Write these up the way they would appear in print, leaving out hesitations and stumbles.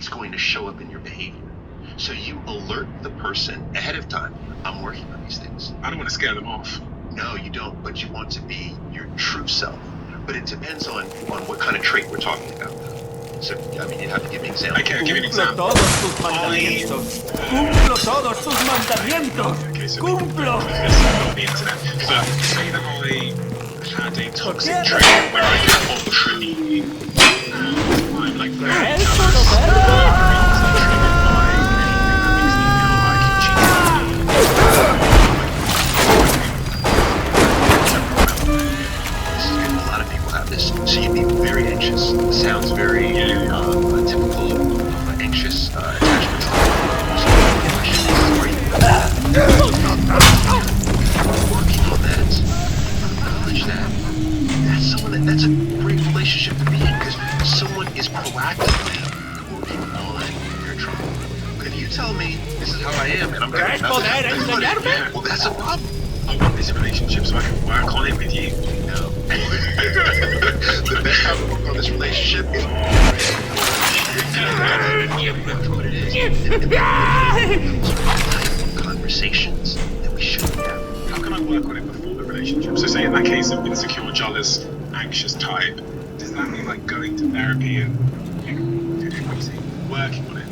it's going to show up in your behavior. So you alert the person ahead of time. I'm working on these things. I don't want to scare them off. No, you don't, but you want to be your true self. But it depends on what kind of trait we're talking about. So, I mean, you have to give me an example. Okay, give me an example. Cumplo todos tus mandamientos. Okay, so Cumplo. this is on the internet. But say that I had a toxic trait where I get ultra and I'm like very Eso jealous. no sirve. So you'd be very anxious. Sounds very typical of anxious attachment style. So the question is, are you working on that? Acknowledge that. That's a great relationship to be in because someone is proactively working on your trauma. But if you tell me this is how I am and I'm going to well, that's a problem. I want this relationship so I can work on it with you. No. The best time to work on this relationship is what it is. Conversations that we should have. How can I work on it before the relationship? So say in that case of insecure, jealous, anxious type, does that mean like going to therapy and working on it?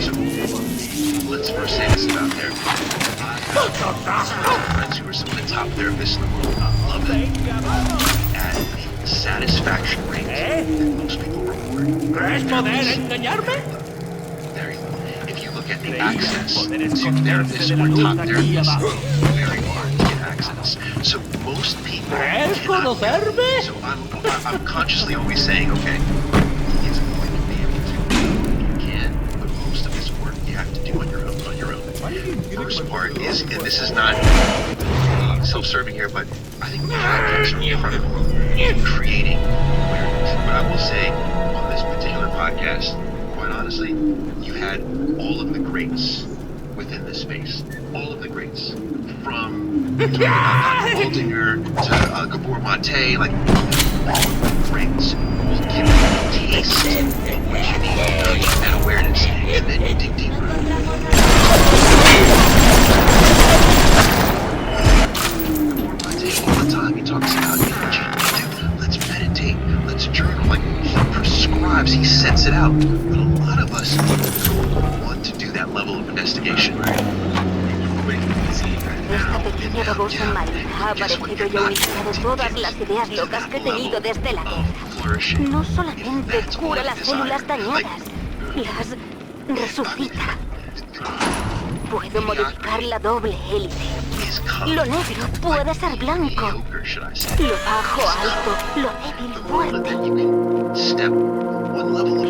So let's first say this about therapy. I have friends who are some of the top therapists in the world. I love it. At the satisfaction rate that most people report. Very low. If you look at the access to therapists or top therapists, very hard to get access. So most people cannot get it. So I'm consciously always saying, okay, it's going to be able to. You can, but most of this work you have to do on your own. First part is, and this is not self-serving here, but I think podcasts are incredible in creating awareness. But I will say, on this particular podcast, quite honestly, you had all of the greats within this space. All of the greats. From Dr. Waldinger to Gabor Mate, like, all of the greats will give you a taste of what you need to create that awareness, and then you dig deeper. All the time he talks about let's meditate, let's journal. Like he prescribes, he sets it out. But a lot of us don't want to do that level of investigation. Esta pequeña babosa marina ha aparecido y ha unificado todas las ideas locas que he tenido desde la guerra. No solamente cura las células dañadas, las resucita. Puedo modificar la doble hélice. Lo negro puede ser blanco. Lo bajo alto, lo débil fuerte.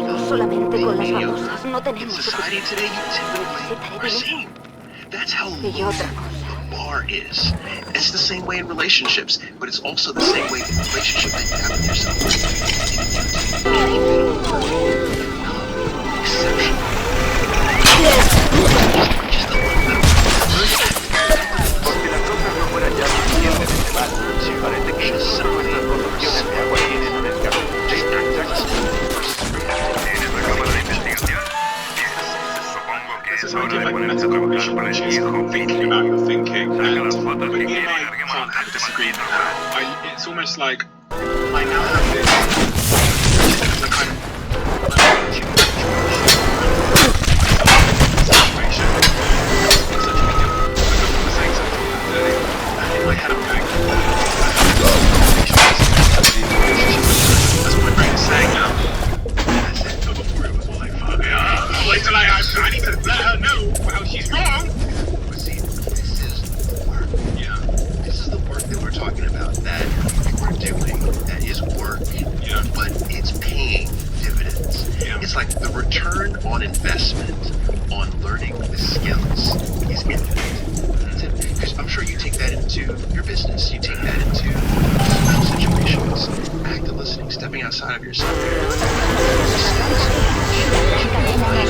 No solamente con las babosas no tenemos suficiente. Necesitaré dinero. Y otra cosa. The bar is. It's the same way in relationships, but it's also the same way in the relationship that you have with yourself. Porque las cosas no fueran ya suficientemente mal, parece que las soluciones de agua tienen un escape. ¿Tienes la cámara de investigación? Supongo que es hora de ponerse a trabajar para el viejo. Thinking about your thinking, Saca and las fotos with que me and quieren, I larguemos can't la have gente disagreement. maldita. It's almost like I now have this as a kind of situation. It's such a big deal. I was saying something earlier, and in my head I'm going, that's what my brain is saying now. That's it. But before it was all like, fuck yeah. Wait till I need to let her know how she's wrong. See, this is work. Yeah. This is the work that we're talking about, that we're doing, that is work, Yeah. but it's paying dividends. Yeah. It's like the return on investment on learning the skills is infinite. Because I'm sure you take that into your business, you take that into social situations, active listening, stepping outside of yourself.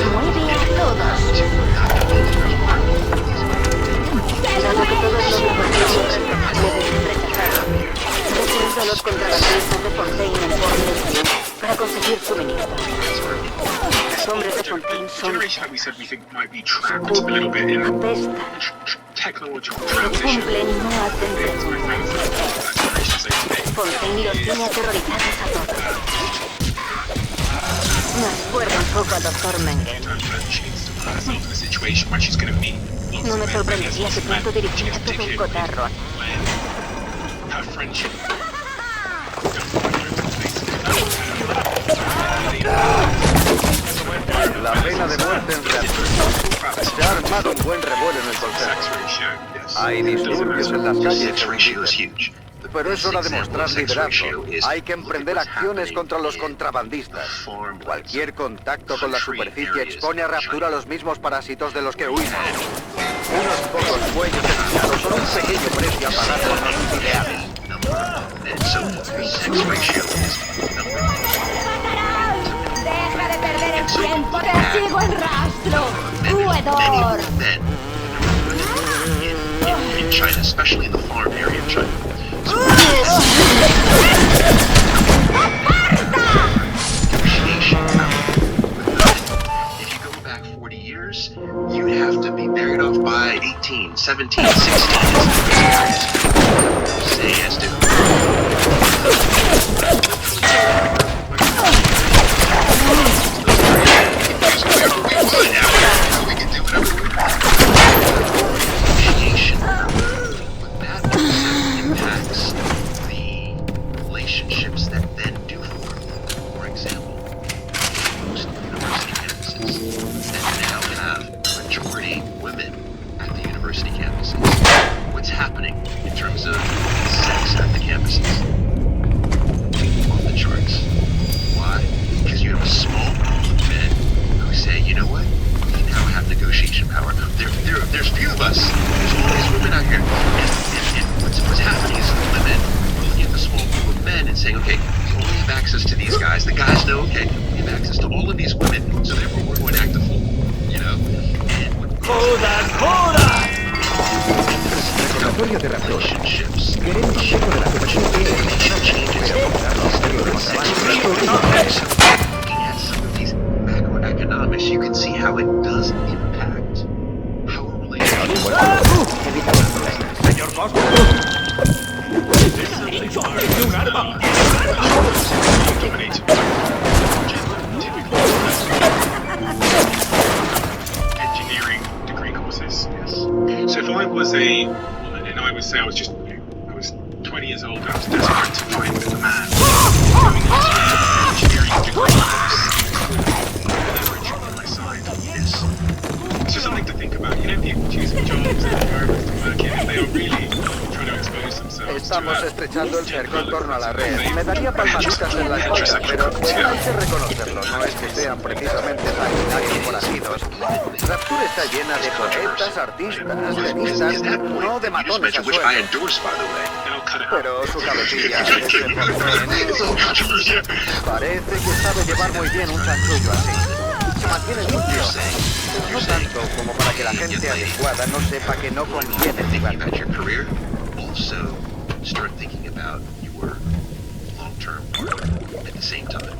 Muy bien, todos. Dado que todos los laboratorios deben rechazarlo, reciben los contrabandistas de Fontaine en Port para conseguir suministros. hombres de Fontaine son... generation that we said we think might be trapped a little bit in apestan. technological No transition. cumplen y no hacen preguntas. Fontaine los tiene aterrorizados a todos. Me recuerda un poco al Dr. Mengele. No me sorprendería que pronto dirigiera todo el cotarro. La pena de muerte en reacción. Se ha armado un buen revuelo en el consejo. Hay disturbios en las calles, pero es hora de mostrar liderazgo. Hay que emprender acciones contra los contrabandistas. Cualquier contacto con la superficie expone a raptura a los mismos parásitos de los que huimos. Unos pocos cuellos desviados son un pequeño precio a pagar por nuestros ideales. ¡Deja de perder el tiempo! ¡Te sigo el rastro! ¡Roedor! In China, especially in the farm area of China. If you go back 40 years, you'd have to be buried off by 18, 17, 16. Say yes to. We can do whatever we want. Impacts the relationships that then do form. For example, most university campuses that now have a majority women at the university campuses. What's happening in terms of sex at the campuses? Off the charts. Why? Because you have a small group of men who say, you know what? We now have negotiation power. There's few of us. There's all these women out here. And what's happening is the women are looking at the small group of men and saying, okay, we only have access to these guys. The guys know, okay, we have access to all of these women, so therefore we're going to act a fool, you know? And what Laboratorio de raptor. relationships. Queremos un poco de la Looking at some of these macroeconomics, you can see how it does impact how a relationship. Señor Costa. Un arma. Engineering degree courses, yes. So if I was a woman and I would say I was 20 years old and I was desperate to find a man coming into an engineering degree course, leverage on my side, yes. So something to think about. You know, people choosing jobs and environments to work in, if they are really trying to expose themselves Estamos to estrechando el cerco en torno a la red. Me daría palmaditas en la espalda, pero hay que reconocerlo. No es que sean precisamente sanguinarios por asidos. Rapture está llena de poetas, artistas, tenistas, no de matones a Which I sueldo. endorse, by the way. Pero su cabecilla, ese Fontaine, parece que sabe llevar muy bien un chanchullo así. Se mantiene limpio, pero no tanto como para que la gente adecuada no sepa que no conviene Thinking jugar. about your career, also start thinking about your long-term partner at the same time.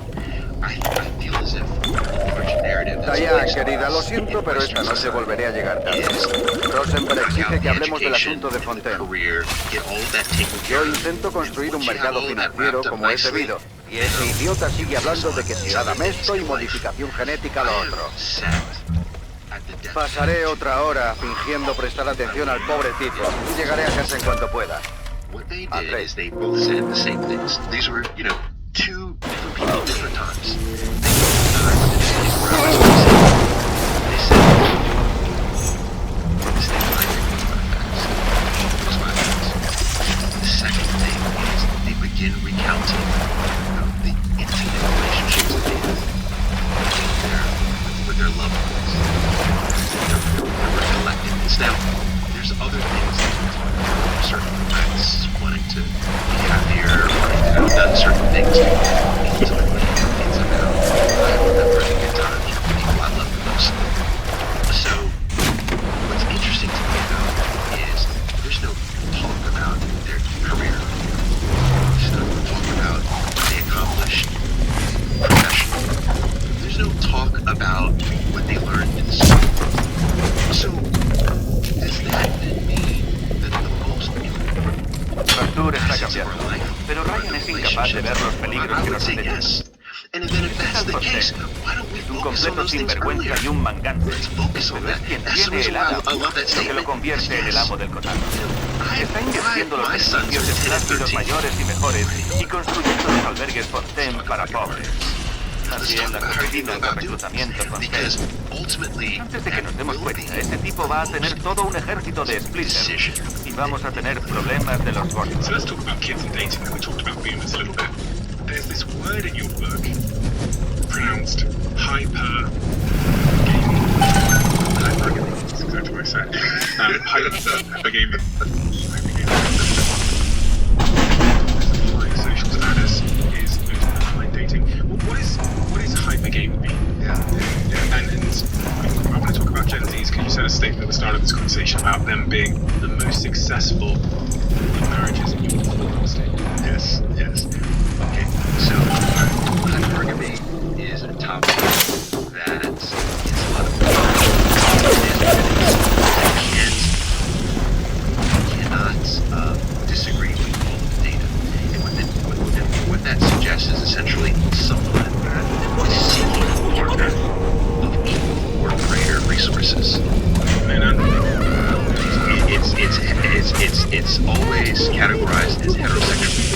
I feel as if the larger narrative that's Diane, placed on querida, lo us siento, in pero Western esta noche society volveré a llegar tarde. is Rosenberg exige knock que out hablemos the del education, asunto de the Fontaine. career, get all that taken care Yo of. intento construir un Once you have mercado all that financiero wrapped up como es nicely, debido. Y ese idiota sigue hablando de que si nada esto y modificación genética lo otro. Set at the death Pasaré otra hora fingiendo prestar atención al pobre tipo y llegaré a casa en cuanto pueda. What they did Andre. is they both said the same things. These were, you know, two different people at different times. They both they said, this thing I think was my facts. Was my facts. The second thing is they begin recounting the intimate relationships that they have with their loved ones. They're recollecting this. Now, there's other things that we talk about. Certain facts, wanting to be happier, wanting to have done certain things. talk about what they learned in school. So, does that then mean that the most important Arthur está facets of cambiando, our life pero Ryan es incapaz de ver los peligros I que would nos say acechan. yes. And then if that's the case, why don't we Es un focus on completo those things earlier? sinvergüenza y un mangante. Let's focus on Pero that. es quien That's the tiene reason el why hada, I love that lo que lo statement. convierte en el amo del cotarro. Está invirtiendo los My sons beneficios en are 10 and plástidos 13. mayores y mejores y construyendo los albergues Fontaine para pobres. También las oficinas de reclutamiento Because Fontaine. ultimately, Antes de que nos demos that will cuenta, be ese tipo va a tener todo un ejército de splitters y vamos a tener problemas de los gordos. So let's talk about kids and dating. We talked about boomers a little bit. There's this word in your book pronounced hyper gaming. Hypergaming. That's exactly what I said. Hypergaming. High social status is online dating. Well, what is hypergaming mean? And I want to talk about Gen Zs because you said a statement at the start of this conversation about them being the most successful in marriages in your honesty. Yes. Okay, so hypergamy is a topic that is a lot of cannot disagree with all of the data. And what that suggests is essentially someone that is seeking a partner of equal or greater resources. It's always categorized as heterosexual.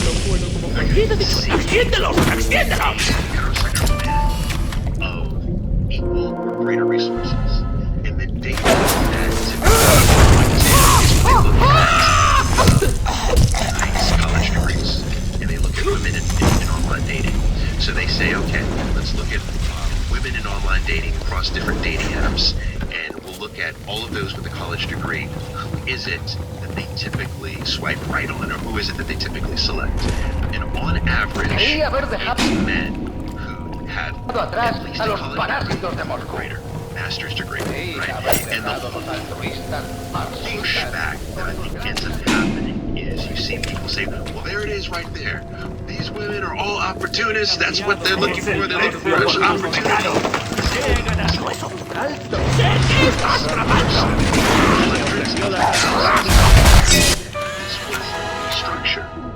¡Extiéndelos! ¡Extiéndelos! Heterosexual man of equal or greater resources. And the data that is what they look at nice college degrees. And they look at women in online dating. So they say, okay, let's look at women in online dating across different dating apps. And we'll look at all of those with a college degree. Who is it that they typically swipe right on, or who is it that they typically select? And on average, it's men who have at least a college degree or greater, master's degree, right? And the pushback that I think ends up happening is you see people say, well, there it is right there. These women are all opportunists. That's what they're looking for. They're looking for rich opportunity. ¡Llegan a su hueso! ¡¿Qué estás tramando?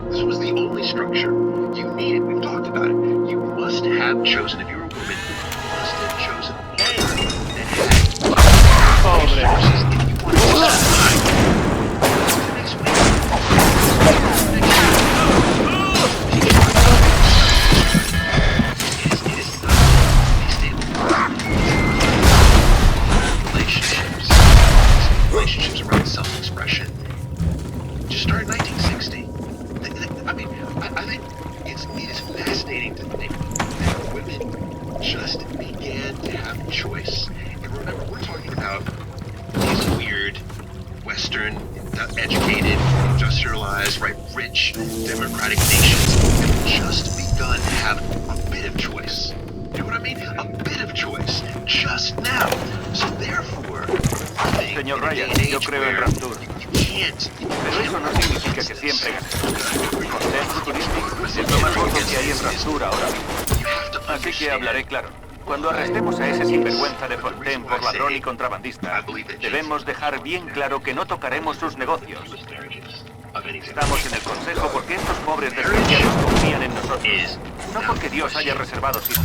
This was the only structure you needed. We've talked about it. You must have chosen, if you were a woman, you must have chosen a partner that had resources. If you wanted to survive the next week, it is not stable. Relationships around self-expression just started in 1960. I mean, I think it is fascinating to think that women just began to have choice. And remember, we're talking about these weird, Western, educated, industrialized, right, rich, democratic nations have just begun to have a bit of choice. You know what I mean? A bit of choice. Just now. So therefore, Señor Ryan, yo creo en Rapture. Pero eso no significa que siempre gane. Fontaine Futuristic es lo más gordo que hay en Rapture ahora mismo. Así que hablaré claro. Cuando arrestemos a ese sinvergüenza de Fontaine por ladrón y contrabandista, debemos dejar bien claro que no tocaremos sus negocios. Estamos en el consejo porque estos pobres desgraciados confían en nosotros. No porque Dios haya reservado sitio.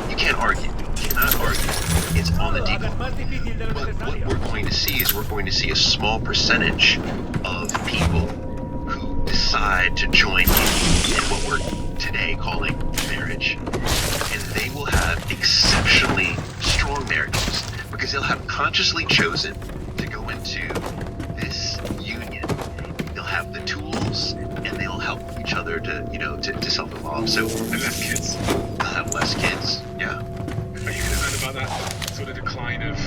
You can't argue. You cannot argue. It's on the decal. But what we're going to see is we're going to see a small percentage of people who decide to join in what we're today calling marriage. And they will have exceptionally strong marriages because they'll have consciously chosen to go into this union. They'll have the tools and they'll help each other to self-evolve. So, And less kids. They'll have less kids, yeah. Are you concerned about that sort of decline of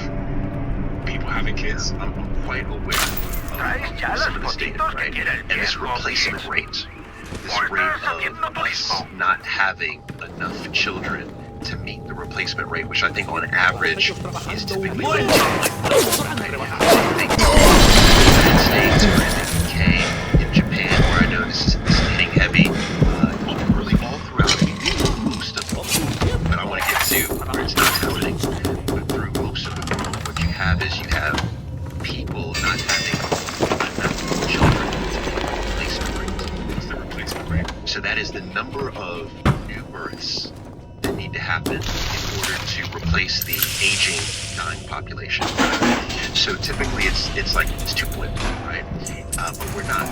people having kids? I'm quite aware of some of this data, right? And this replacement rate, this rate of us not having enough children to meet the replacement rate, which I think on average is typically like United States or in the UK, in Japan, where I know this is hitting heavy, really all throughout most of them. But I equipment in order to replace the aging dying population. So typically it's 2.1, right? But we're not.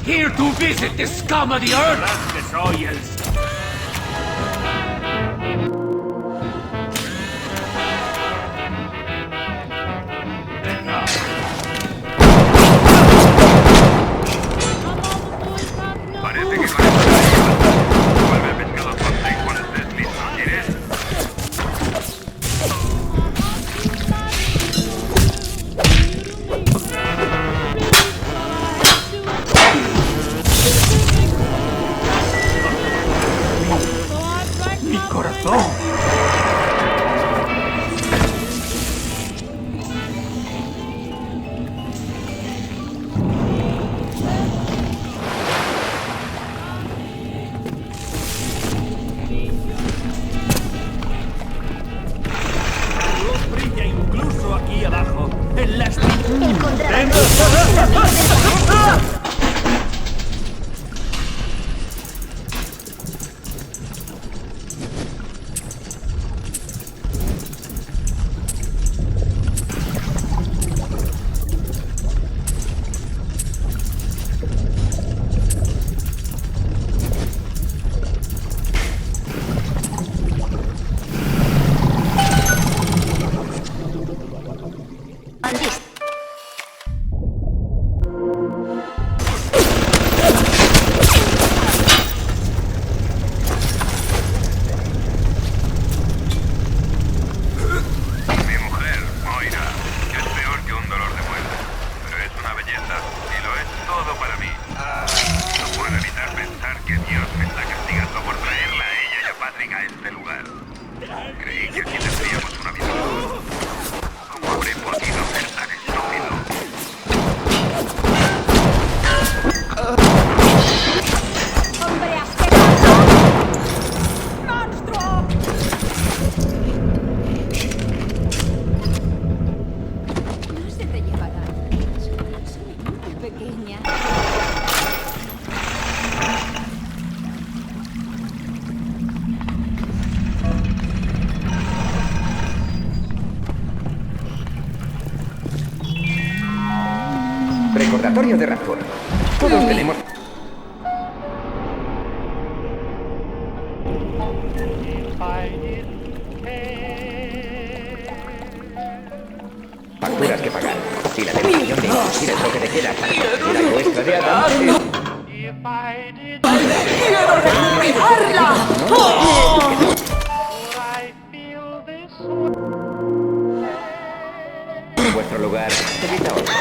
Here to visit the scum of the earth! Las que soy el... Parece que con esto vuelve el pescado fuerte cuando estés listo, ¿quieres? ¡Mi corazón! Brilla incluso aquí abajo, en las... Creí que aquí tendríamos una misión. ¿Cómo habré podido ser tan estúpido? ¡Hombre asqueroso! ¡Monstruo! No se te llevará. Soy muy pequeña. Recordatorio de raptor. Todos tenemos... facturas que pagar. Y la tentación de introducir el toque de queda para conseguir algo extra de Adam es... ¡Quiero recuperarla! En vuestro lugar, evita otro.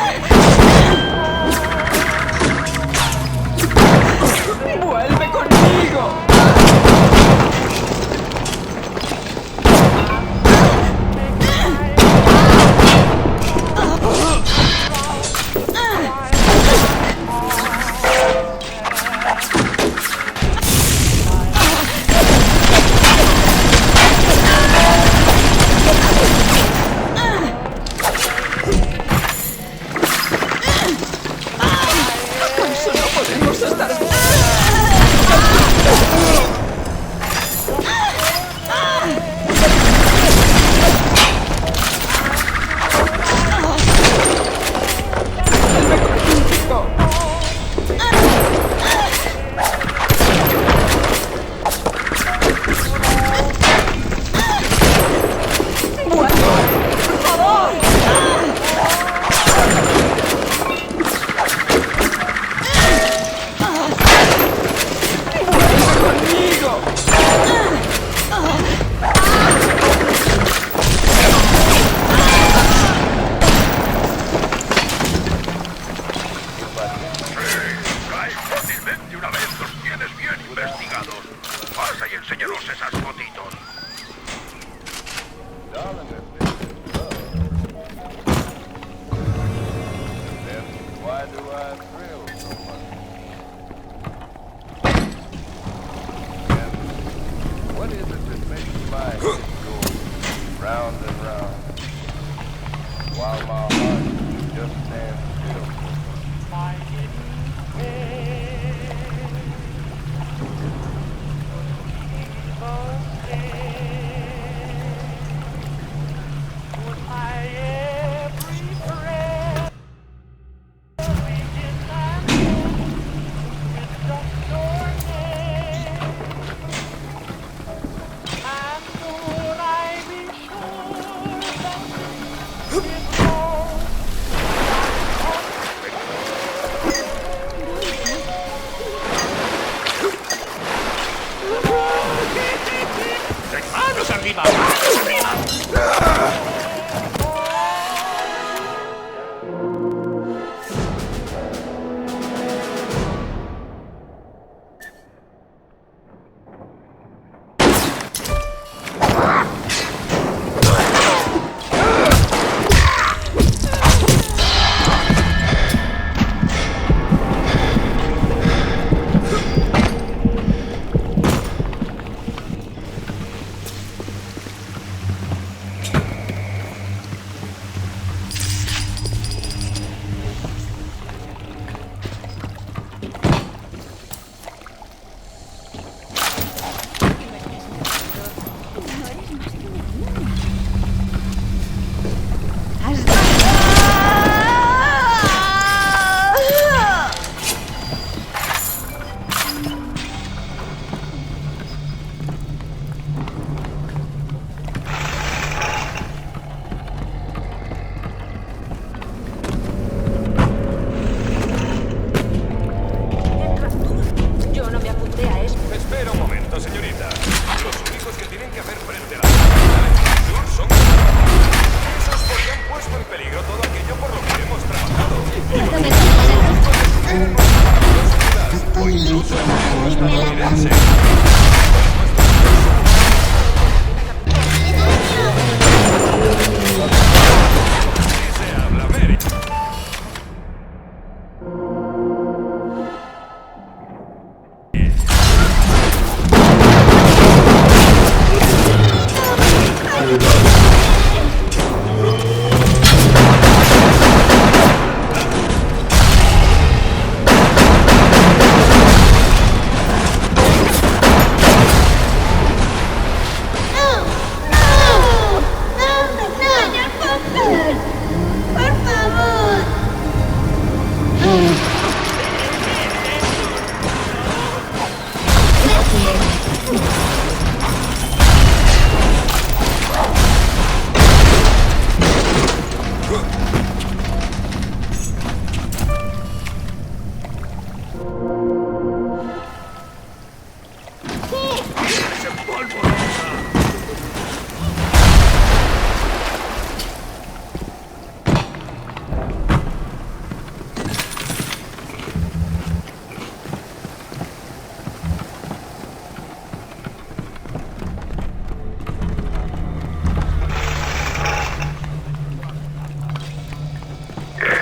¡Vuelve conmigo!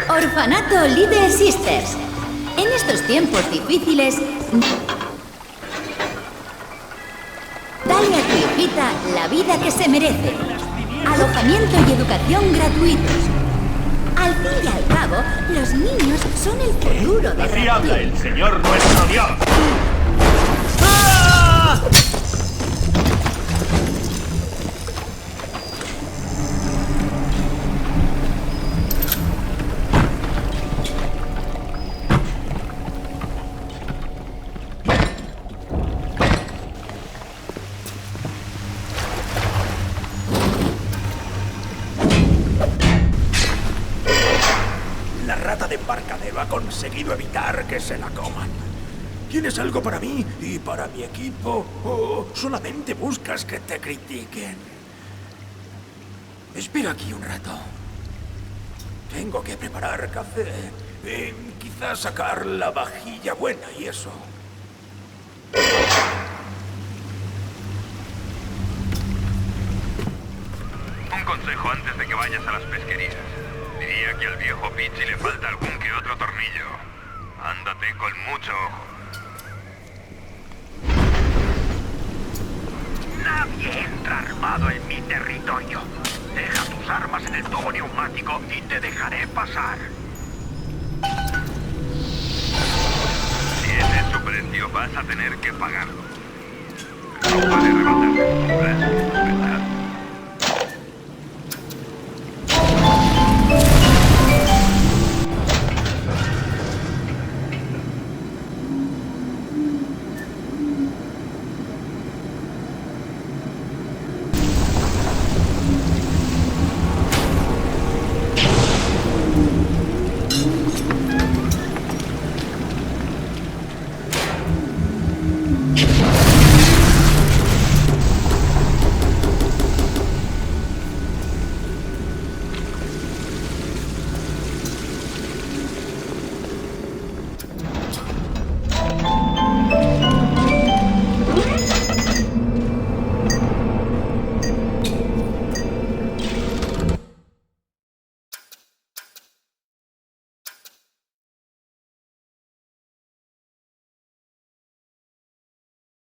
Orfanato Little Sisters. En estos tiempos difíciles, dale a tu hijita la vida que se merece. Alojamiento y educación gratuitos. Al fin y al cabo, los niños son el futuro de Así habla el Señor nuestro Dios. La rata de embarcadero ha conseguido evitar que se la coman. ¿Tienes algo para mí y para mi equipo? ¿O solamente buscas que te critiquen? Espera aquí un rato. Tengo que preparar café. Quizás sacar la vajilla buena y eso. Un consejo antes de que vayas a las pesquerías. Diría que al viejo Pichi le falta algún que otro tornillo. Ándate con mucho ojo. Nadie entra armado en mi territorio. Deja tus armas en el tubo neumático y te dejaré pasar. Si ese es su precio, vas a tener que pagarlo. No vale rebatirse.